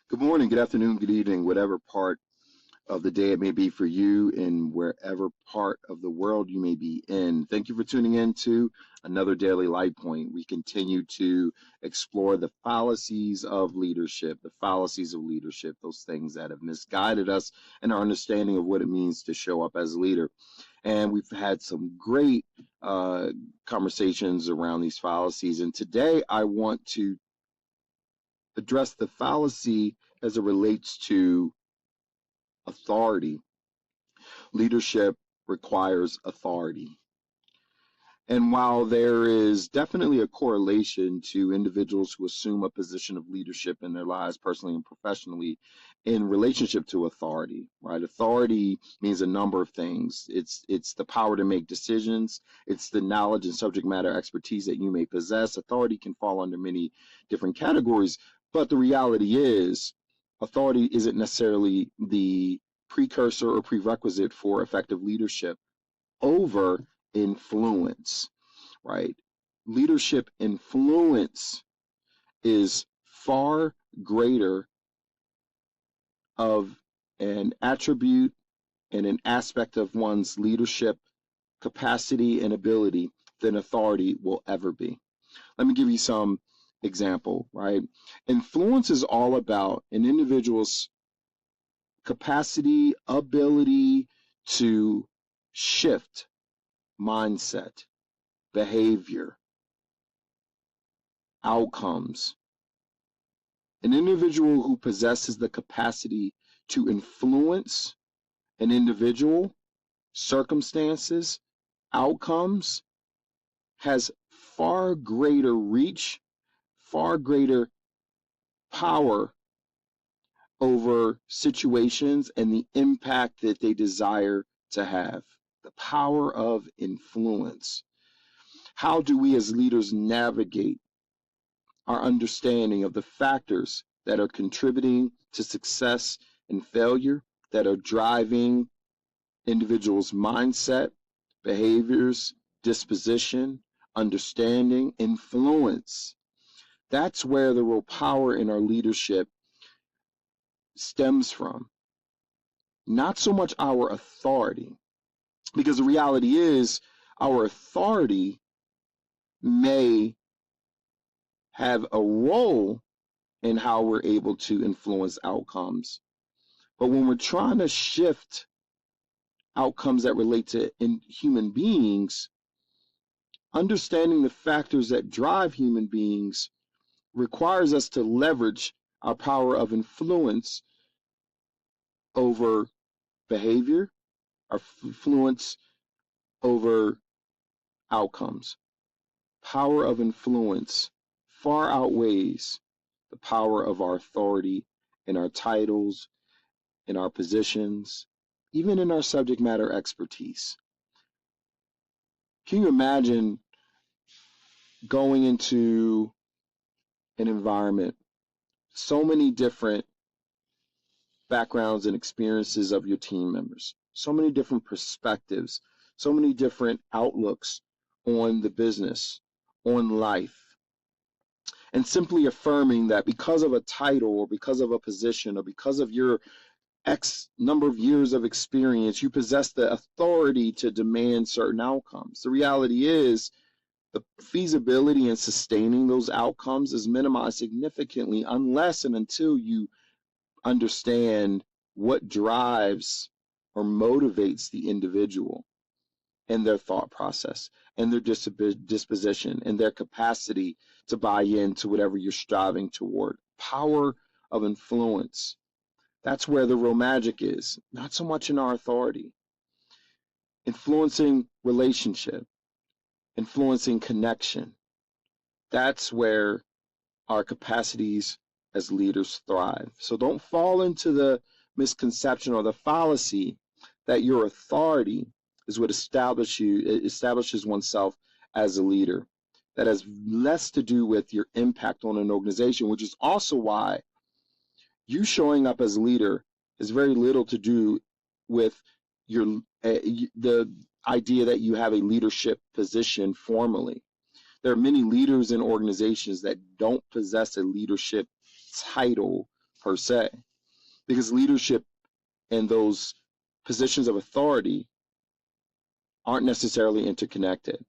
Good morning, good afternoon, good evening, whatever part of the day it may be for you and wherever part of the world you may be in. Thank you for tuning in to another daily light point. We continue to explore the fallacies of leadership, those things that have misguided us in our understanding of what it means to show up as a leader. And we've had some great conversations around these fallacies. And today I want to address the fallacy as it relates to authority. Leadership requires authority. And while there is definitely a correlation to individuals who assume a position of leadership in their lives, personally and professionally, in relationship to authority, right? Authority means a number of things. It's the power to make decisions. It's the knowledge and subject matter expertise that you may possess. Authority can fall under many different categories, but the reality is authority isn't necessarily the precursor or prerequisite for effective leadership over influence, right? Leadership influence is far greater of an attribute and an aspect of one's leadership capacity and ability than authority will ever be. Let me give you some example, right? Influence is all about an individual's capacity, ability to shift mindset, behavior, outcomes. An individual who possesses the capacity to influence an individual, circumstances, outcomes, has far greater reach, far greater power over situations and the impact that they desire to have. The power of influence. How do we as leaders navigate our understanding of the factors that are contributing to success and failure, that are driving individuals' mindset, behaviors, disposition, understanding, influence? That's where the real power in our leadership stems from. Not so much our authority, because the reality is our authority may have a role in how we're able to influence outcomes. But when we're trying to shift outcomes that relate to human beings, understanding the factors that drive human beings requires us to leverage our power of influence over behavior, our influence over outcomes. Power of influence far outweighs the power of our authority in our titles, in our positions, even in our subject matter expertise. Can you imagine going into an environment, so many different backgrounds and experiences of your team members, so many different perspectives, so many different outlooks on the business, on life, and simply affirming that because of a title or because of a position or because of your X number of years of experience, you possess the authority to demand certain outcomes. The reality is the feasibility in sustaining those outcomes is minimized significantly unless and until you understand what drives or motivates the individual and their thought process and their disposition and their capacity to buy into whatever you're striving toward. Power of influence. That's where the real magic is, not so much in our authority. Influencing relationship, influencing connection. That's where our capacities as leaders thrive. So don't fall into the misconception or the fallacy that your authority is what establishes oneself as a leader. That has less to do with your impact on an organization, which is also why you showing up as a leader has very little to do with the idea that you have a leadership position formally. There are many leaders in organizations that don't possess a leadership title per se, because leadership and those positions of authority aren't necessarily interconnected.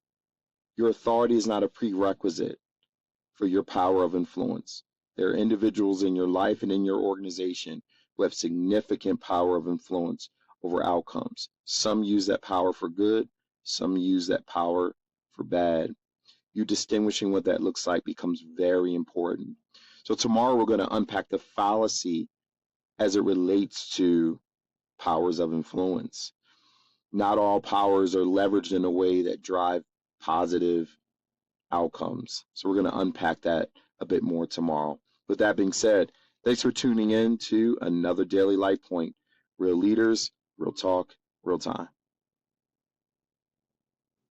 Your authority is not a prerequisite for your power of influence. There are individuals in your life and in your organization who have significant power of influence over outcomes. Some use that power for good, some use that power for bad. You distinguishing what that looks like becomes very important. So tomorrow we're going to unpack the fallacy as it relates to powers of influence. Not all powers are leveraged in a way that drive positive outcomes. So we're going to unpack that a bit more tomorrow. With that being said, thanks for tuning in to another Daily Light Point. Real leaders, real talk, real time.